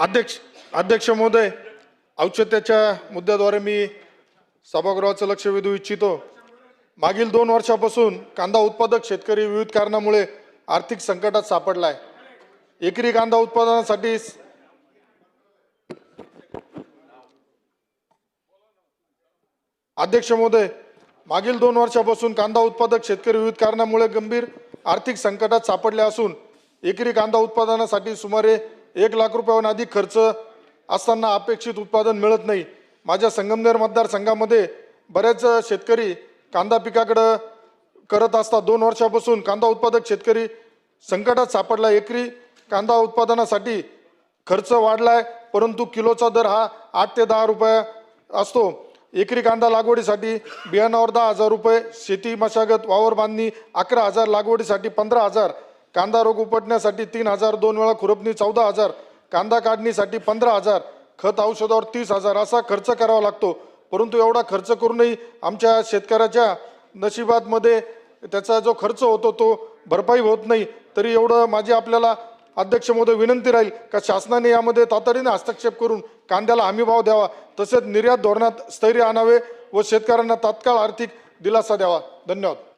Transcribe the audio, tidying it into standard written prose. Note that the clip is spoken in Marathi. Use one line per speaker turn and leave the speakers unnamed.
अध्यक्ष महोदय, औचित्याच्या मुद्द्याद्वारे मी सभागृहाचं लक्ष वेधू इच्छितो। मागील 2 वर्षापासून कांदा उत्पादक शेतकरी विविध कारणामुळे आर्थिक संकटात सापडला आहे। एकरी कांदा उत्पादनासाठी अध्यक्ष महोदय, मागील 2 वर्षापासून कांदा उत्पादक शेतकरी विविध कारणामुळे गंभीर आर्थिक संकटात सापडले असून एकरी कांदा उत्पादनासाठी सुमारे 1 लाख रुपयांहून अधिक खर्च असताना अपेक्षित उत्पादन मिळत नाही। माझ्या संगमनेर मतदारसंघामध्ये बरेच शेतकरी कांदा पिकाकडे करत असतात। 2 वर्षापासून कांदा उत्पादक शेतकरी संकटात सापडला। एकरी कांदा उत्पादनासाठी खर्च वाढलाय, परंतु किलोचा दर हा 8 ते 10 रुपये असतो। एकरी कांदा लागवडीसाठी बियाणावर 10,000 रुपये, शेती मशागत वावर बांधणी 11,000, लागवडीसाठी 15,000, कांदा रोग उपटण्यासाठी 3,000, 2 वेळा खुरपणी 14,000, कांदा काढणीसाठी 15,000, खत औषधावर 30,000 असा खर्च करावा लागतो। परंतु एवढा खर्च करूनही आमच्या शेतकऱ्याच्या नशिबामध्ये त्याचा जो खर्च होतो तो भरपाई होत नाही। तरी एवढं माझी आपल्याला अध्यक्ष महोदय विनंती राहील का शासनाने यामध्ये तातडीने हस्तक्षेप करून कांद्याला हमीभाव द्यावा, तसेच निर्यात धोरणात स्थैर्य आणावे व शेतकऱ्यांना तात्काळ आर्थिक दिलासा द्यावा। धन्यवाद।